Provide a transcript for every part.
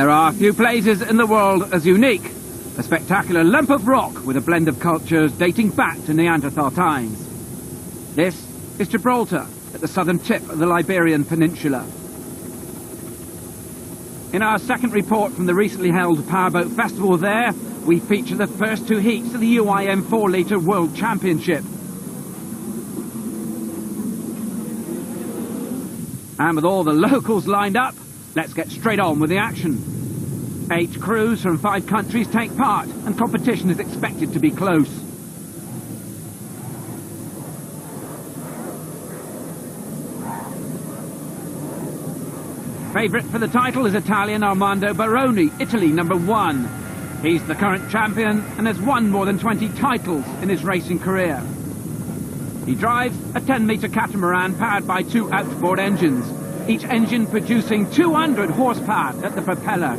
There are few places in the world as unique. A spectacular lump of rock with a blend of cultures dating back to Neanderthal times. This is Gibraltar, at the southern tip of the Iberian Peninsula. In our second report from the recently held Powerboat Festival there, we feature the first two heats of the UIM 4-litre World Championship. And with all the locals lined up, let's get straight on with the action. 8 crews from 5 countries take part, and competition is expected to be close. Favourite for the title is Italian Armando Baroni, Italy #1. He's the current champion and has won more than 20 titles in his racing career. He drives a 10-metre catamaran powered by 2 outboard engines, each engine producing 200 horsepower at the propeller.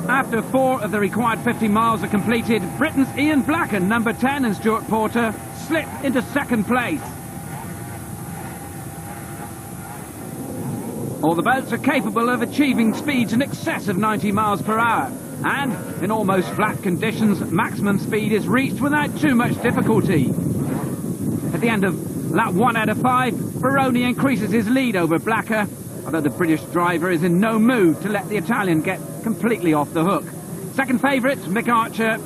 After 4 of the required 50 miles are completed, Britain's Ian Blacker, #10, and Stuart Porter slip into second place. All the boats are capable of achieving speeds in excess of 90 miles per hour, and in almost flat conditions, maximum speed is reached without too much difficulty. At the end of lap 1 out of 5, Baroni increases his lead over Blacker, although the British driver is in no mood to let the Italian get completely off the hook. Second favourite, Mick Archer,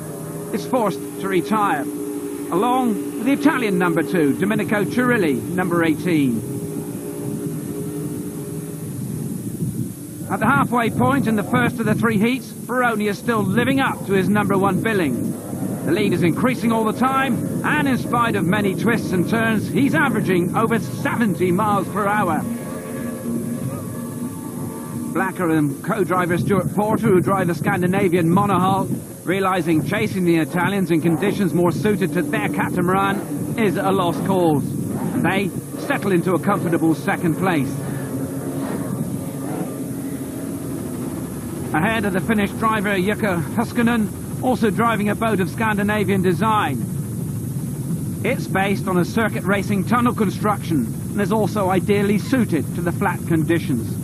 is forced to retire, along with the Italian #2, Domenico Cirilli, #18. At the halfway point in the first of the 3 heats, Baroni is still living up to his #1 billing. The lead is increasing all the time, and in spite of many twists and turns, he's averaging over 70 miles per hour. Blacker and co-driver Stuart Porter, who drive the Scandinavian monohull, realising chasing the Italians in conditions more suited to their catamaran is a lost cause. They settle into a comfortable second place. Ahead of the Finnish driver Jukka Huskinen, also driving a boat of Scandinavian design. It's based on a circuit racing tunnel construction and is also ideally suited to the flat conditions.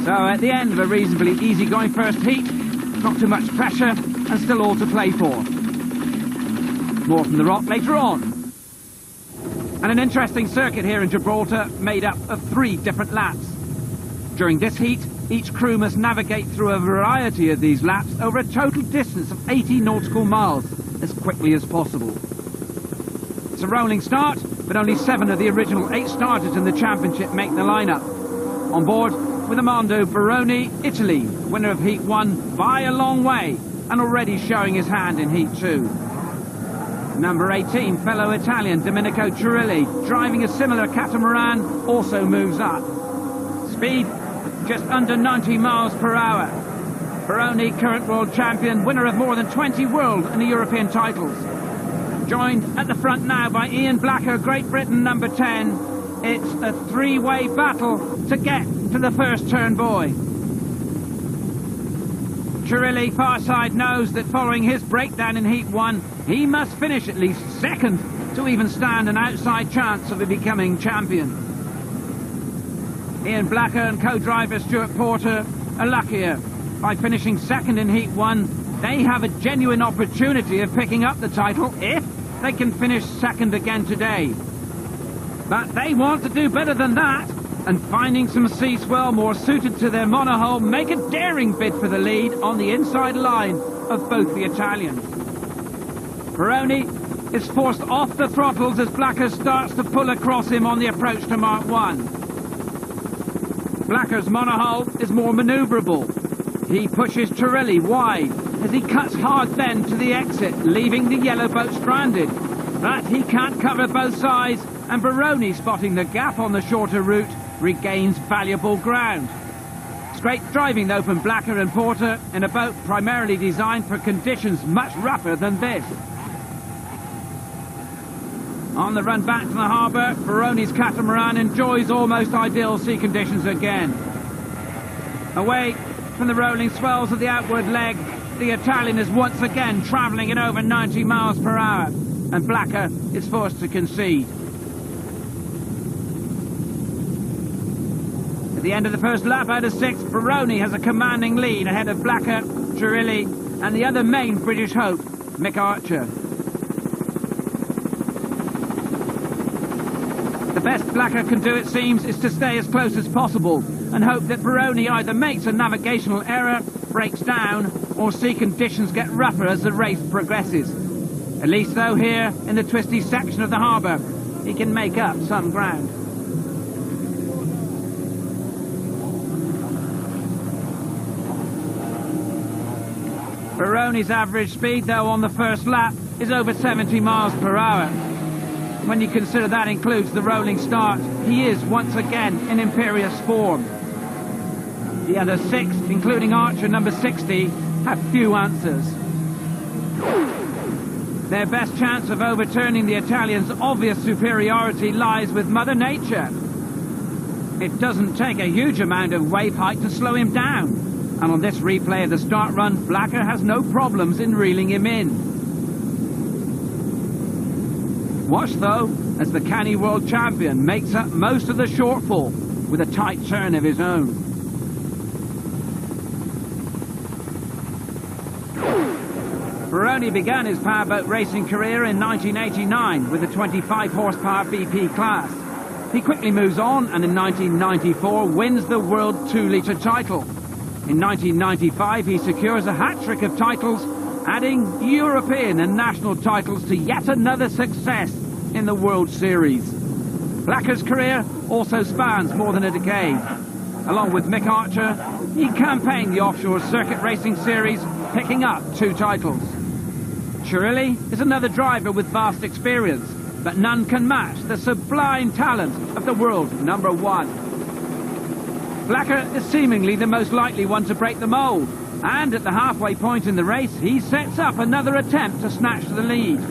So at the end of a reasonably easy-going first heat, not too much pressure and still all to play for. More from the rock later on. And an interesting circuit here in Gibraltar made up of 3 different laps. During this heat, each crew must navigate through a variety of these laps over a total distance of 80 nautical miles as quickly as possible. It's a rolling start, but only 7 of the original 8 starters in the championship make the lineup. On board with Armando Baroni, Italy, winner of Heat 1 by a long way, and already showing his hand in Heat 2. #18, fellow Italian Domenico Cirilli, driving a similar catamaran, also moves up. Speed just under 90 miles per hour. Baroni, current world champion, winner of more than 20 world and European titles. Joined at the front now by Ian Blacker, Great Britain #10. It's a 3-way battle to get to the first turn buoy. Cirilli, far side, knows that following his breakdown in Heat 1, he must finish at least second to even stand an outside chance of becoming champion. Ian Blacker and co-driver Stuart Porter are luckier. By finishing second in Heat 1, they have a genuine opportunity of picking up the title if they can finish second again today. But they want to do better than that, and finding some sea swell more suited to their monohull, make a daring bid for the lead on the inside line of both the Italians. Baroni is forced off the throttles as Blacker starts to pull across him on the approach to Mark 1. Blacker's monohull is more manoeuvrable. He pushes Cirilli wide as he cuts hard then to the exit, leaving the yellow boat stranded. But he can't cover both sides, and Baroni, spotting the gap on the shorter route, regains valuable ground. It's great driving though from Blacker and Porter in a boat primarily designed for conditions much rougher than this. On the run back to the harbour, Baroni's catamaran enjoys almost ideal sea conditions again. Away from the rolling swells of the outward leg, the Italian is once again travelling at over 90 miles per hour, and Blacker is forced to concede. At the end of the first lap out of 6, Baroni has a commanding lead ahead of Blacker, Chirilli and the other main British hope, Mick Archer. The best Blacker can do, it seems, is to stay as close as possible and hope that Baroni either makes a navigational error, breaks down, or see conditions get rougher as the race progresses. At least though here, in the twisty section of the harbour, he can make up some ground. Baroni's average speed, though, on the first lap is over 70 miles per hour. When you consider that includes the rolling start, he is once again in imperious form. The other 6, including Archer number 60, have few answers. Their best chance of overturning the Italians' obvious superiority lies with Mother Nature. It doesn't take a huge amount of wave height to slow him down. And on this replay of the start run, Blacker has no problems in reeling him in. Watch, though, as the canny world champion makes up most of the shortfall with a tight turn of his own. Baroni began his powerboat racing career in 1989 with a 25 horsepower BP class. He quickly moves on and in 1994 wins the World 2-litre title. In 1995 he secures a hat-trick of titles, adding European and national titles to yet another success in the World Series. Blacker's career also spans more than a decade. Along with Mick Archer, he campaigned the offshore circuit racing series, picking up 2 titles. Chirilli is another driver with vast experience, but none can match the sublime talent of the world number 1. Blacker is seemingly the most likely one to break the mould, and at the halfway point in the race he sets up another attempt to snatch the lead.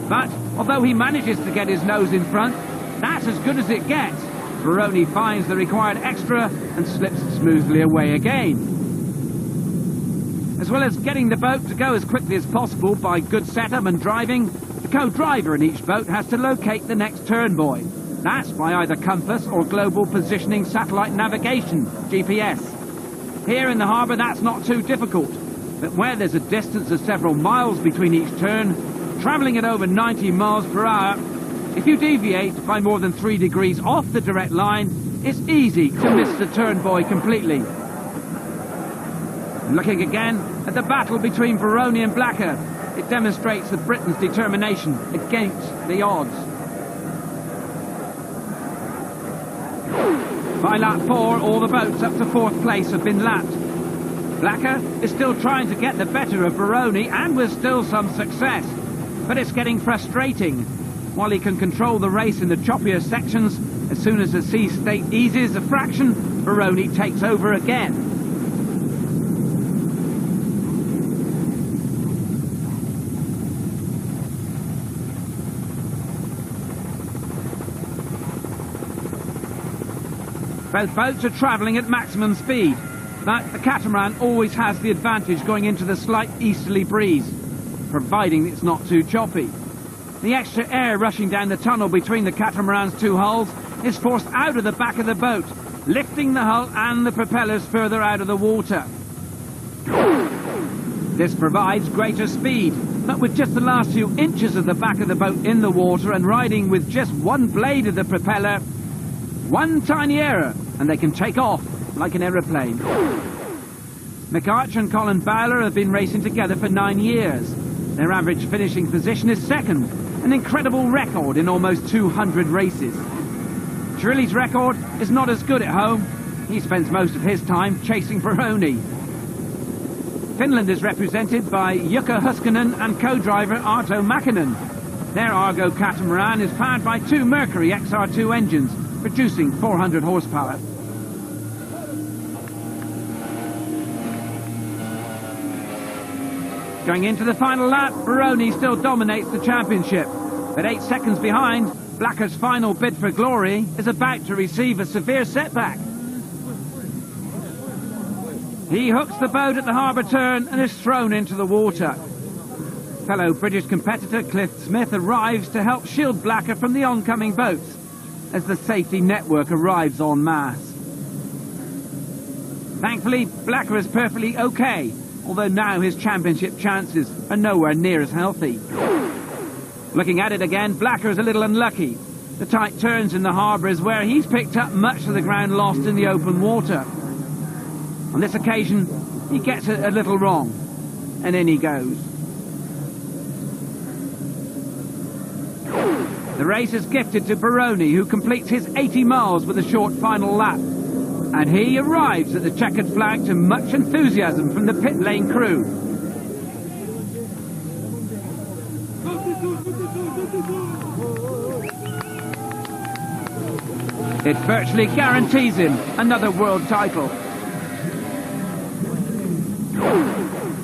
But although he manages to get his nose in front, that's as good as it gets. Baroni finds the required extra and slips smoothly away again. As well as getting the boat to go as quickly as possible by good setup and driving, the co-driver in each boat has to locate the next turn buoy. That's by either compass or global positioning satellite navigation, GPS. Here in the harbour that's not too difficult, but where there's a distance of several miles between each turn, travelling at over 90 miles per hour, if you deviate by more than 3 degrees off the direct line, it's easy to miss the turn buoy completely. Looking again at the battle between Baroni and Blacker, it demonstrates the Britain's determination against the odds. By lap 4, all the boats up to 4th place have been lapped. Blacker is still trying to get the better of Baroni, and with still some success. But it's getting frustrating. While he can control the race in the choppier sections, as soon as the sea state eases a fraction, Baroni takes over again. Both boats are travelling at maximum speed, but the catamaran always has the advantage going into the slight easterly breeze, providing it's not too choppy. The extra air rushing down the tunnel between the catamaran's 2 hulls is forced out of the back of the boat, lifting the hull and the propellers further out of the water. This provides greater speed, but with just the last few inches of the back of the boat in the water and riding with just one blade of the propeller, one tiny error and they can take off like an aeroplane. Mick Archer and Colin Bowler have been racing together for 9 years. Their average finishing position is 2nd, an incredible record in almost 200 races. Chirilli's record is not as good at home. He spends most of his time chasing Baroni. Finland is represented by Jukka Huskinen and co-driver Arto Mäkinen. Their Argo catamaran is powered by 2 Mercury XR2 engines, producing 400 horsepower. Going into the final lap, Baroni still dominates the championship, but 8 seconds behind, Blacker's final bid for glory is about to receive a severe setback. He hooks the boat at the harbour turn and is thrown into the water. Fellow British competitor Cliff Smith arrives to help shield Blacker from the oncoming boats as the safety network arrives en masse. Thankfully, Blacker is perfectly okay, although now his championship chances are nowhere near as healthy. Looking at it again, Blacker is a little unlucky. The tight turns in the harbour is where he's picked up much of the ground lost in the open water. On this occasion, he gets it a little wrong, and in he goes. The race is gifted to Baroni, who completes his 80 miles with a short final lap. And he arrives at the checkered flag to much enthusiasm from the pit lane crew. It virtually guarantees him another world title.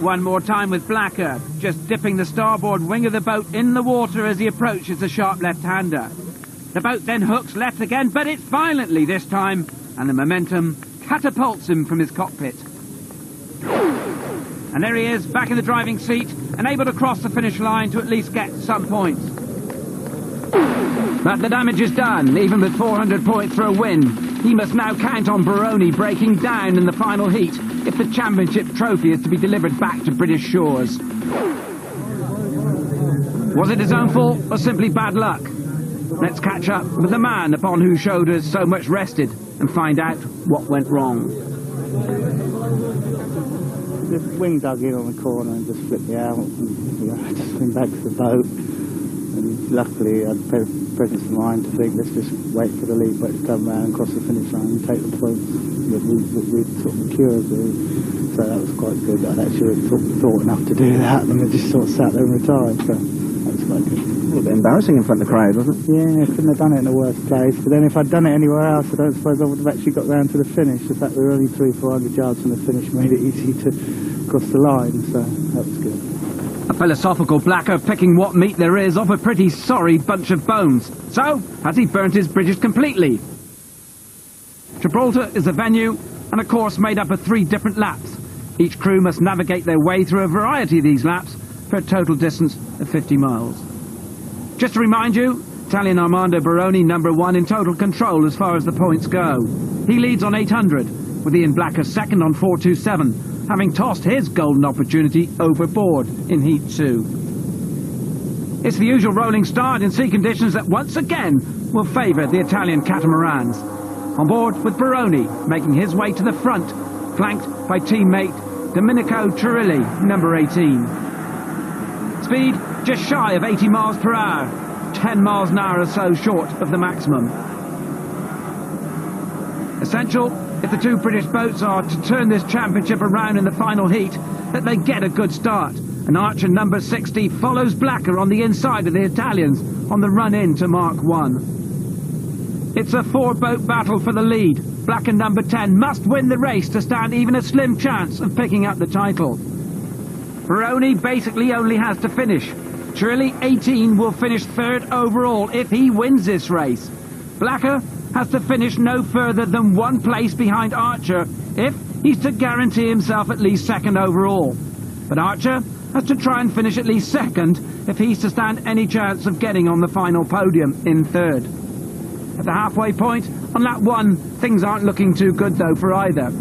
One more time with Blacker, just dipping the starboard wing of the boat in the water as he approaches the sharp left-hander. The boat then hooks left again, but it's violently this time, and the momentum catapults him from his cockpit. And there he is, back in the driving seat, and able to cross the finish line to at least get some points. But the damage is done. Even with 400 points for a win, he must now count on Baroni breaking down in the final heat if the championship trophy is to be delivered back to British shores. Was it his own fault or simply bad luck? Let's catch up with the man upon whose shoulders so much rested and find out what went wrong. The wing dug in on the corner and just flipped me out. I just went back to the boat. And luckily I had presence of mind to think, let's just wait for the lead boat to come round and cross the finish line and take the points that we'd sort of secured. So that was quite good. I'd actually thought enough to do that, and I just sort of sat there and retired. So that was quite good. A little bit embarrassing in front of the crowd, wasn't it? Yeah, I couldn't have done it in a worse place. But then if I'd done it anywhere else, I don't suppose I would have actually got round to the finish. The fact we were only 300-400 yards from the finish made it easy to cross the line, so that was good. A philosophical Blacker picking what meat there is off a pretty sorry bunch of bones. So, has he burnt his bridges completely? Gibraltar is the venue, and a course made up of 3 different laps. Each crew must navigate their way through a variety of these laps for a total distance of 50 miles. Just to remind you, Italian Armando Baroni, number 1 in total control as far as the points go. He leads on 800, with Ian Blacker second on 427. Having tossed his golden opportunity overboard in Heat 2. It's the usual rolling start in sea conditions that once again will favour the Italian catamarans. On board with Baroni, making his way to the front, flanked by teammate Domenico Cirilli, number 18. Speed just shy of 80 miles per hour, 10 miles an hour or so short of the maximum. Essential, if the 2 British boats are to turn this championship around in the final heat, that they get a good start. And Archer number 60 follows Blacker on the inside of the Italians on the run-in to Mark 1. It's a 4-boat battle for the lead. Blacker number 10 must win the race to stand even a slim chance of picking up the title. Baroni basically only has to finish. Cirilli, 18, will finish 3rd overall if he wins this race. Blacker has to finish no further than 1 place behind Archer if he's to guarantee himself at least 2nd overall. But Archer has to try and finish at least 2nd if he's to stand any chance of getting on the final podium in 3rd. At the halfway point, on lap 1, things aren't looking too good though for either.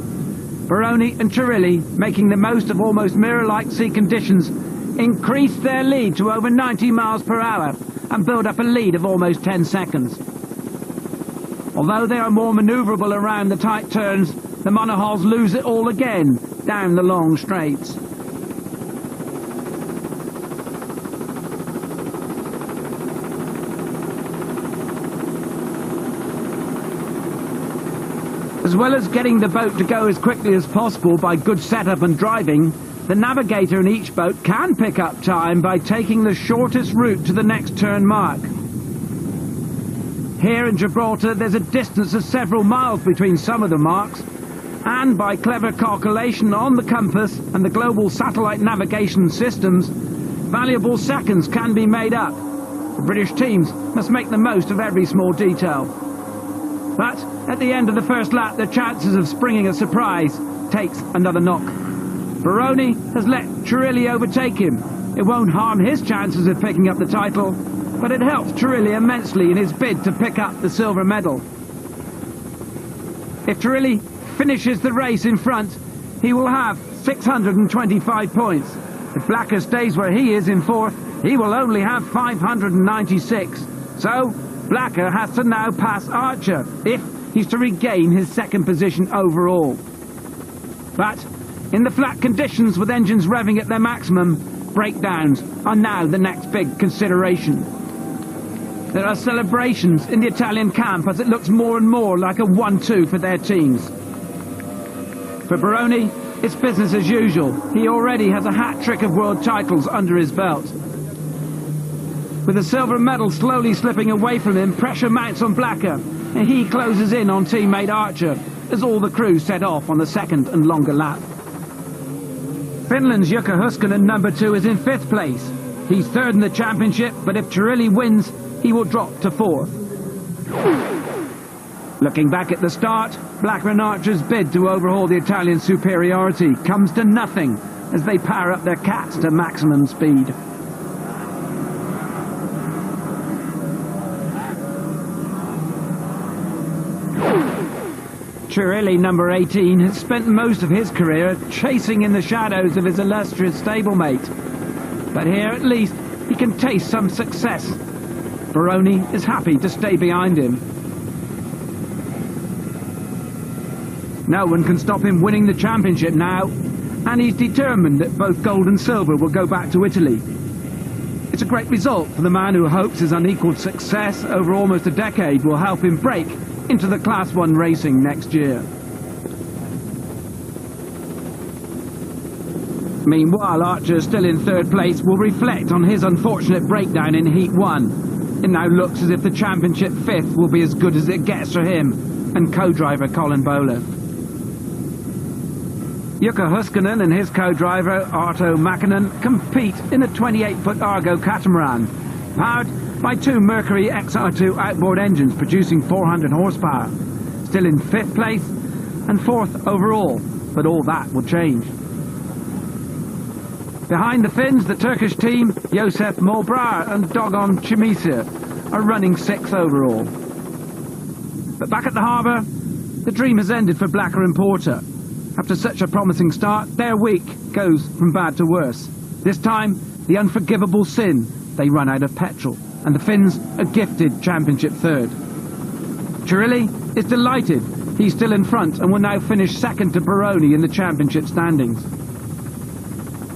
Baroni and Cirilli, making the most of almost mirror-like sea conditions, increase their lead to over 90 miles per hour and build up a lead of almost 10 seconds. Although they are more manoeuvrable around the tight turns, the monohulls lose it all again down the long straights. As well as getting the boat to go as quickly as possible by good setup and driving, the navigator in each boat can pick up time by taking the shortest route to the next turn mark. Here in Gibraltar, there's a distance of several miles between some of the marks, and by clever calculation on the compass and the global satellite navigation systems, valuable seconds can be made up. The British teams must make the most of every small detail. But at the end of the first lap, the chances of springing a surprise takes another knock. Baroni has let Cirilli overtake him. It won't harm his chances of picking up the title, but it helps Cirilli immensely in his bid to pick up the silver medal. If Cirilli finishes the race in front, he will have 625 points. If Blacker stays where he is in fourth, he will only have 596. So, Blacker has to now pass Archer if he's to regain his second position overall. But, in the flat conditions with engines revving at their maximum, breakdowns are now the next big consideration. There are celebrations in the Italian camp as it looks more and more like a 1-2 for their teams. For Baroni, it's business as usual. He already has a hat-trick of world titles under his belt. With the silver medal slowly slipping away from him, pressure mounts on Blacker, and he closes in on teammate Archer as all the crew set off on the second and longer lap. Finland's Jukka Huskinen, number 2, is in 5th place. He's third in the championship, but if Chirilli wins, he will drop to 4th. Looking back at the start, Blacker and Archer's bid to overhaul the Italian superiority comes to nothing as they power up their cats to maximum speed. Chirilli, number 18, has spent most of his career chasing in the shadows of his illustrious stablemate. But here, at least, he can taste some success. Baroni is happy to stay behind him. No one can stop him winning the championship now, and he's determined that both gold and silver will go back to Italy. It's a great result for the man who hopes his unequalled success over almost a decade will help him break into the Class 1 racing next year. Meanwhile, Archer, still in 3rd place, will reflect on his unfortunate breakdown in Heat 1. It now looks as if the championship 5th will be as good as it gets for him and co-driver Colin Bowler. Jukka Huskinen and his co-driver Arto Mäkinen compete in a 28-foot Argo catamaran, powered by 2 Mercury XR2 outboard engines producing 400 horsepower. Still in 5th place and 4th overall, but all that will change. Behind the Finns, the Turkish team, Josef Molbrar and Dogon Chimisa, are running 6th overall. But back at the harbour, the dream has ended for Blacker and Porter. After such a promising start, their week goes from bad to worse. This time, the unforgivable sin, they run out of petrol, and the Finns are gifted championship 3rd. Chirilli is delighted. He's still in front and will now finish 2nd to Baroni in the championship standings.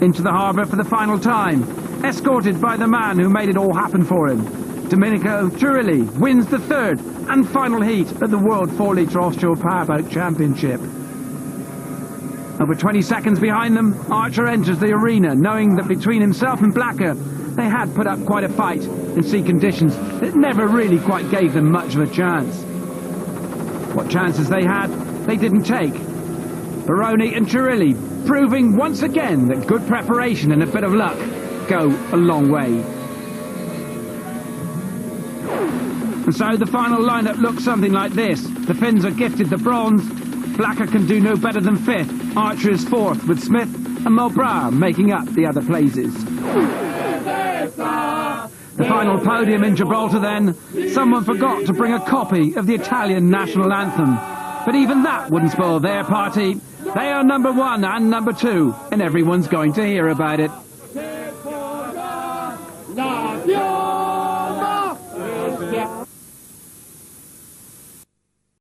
Into the harbour for the final time, escorted by the man who made it all happen for him. Domenico Chirilli wins the 3rd and final heat at the World 4-litre Offshore Powerboat Championship. Over 20 seconds behind them, Archer enters the arena, knowing that between himself and Blacker, they had put up quite a fight in sea conditions that never really quite gave them much of a chance. What chances they had, they didn't take. Baroni and Chirilli proving once again that good preparation and a bit of luck go a long way. And so the final lineup looks something like this. The Finns are gifted the bronze. Blacker can do no better than 5th. Archer is 4th, with Smith and Molbrar making up the other places. The final podium in Gibraltar then. Someone forgot to bring a copy of the Italian national anthem. But even that wouldn't spoil their party. They are number 1 and number 2, and everyone's going to hear about it.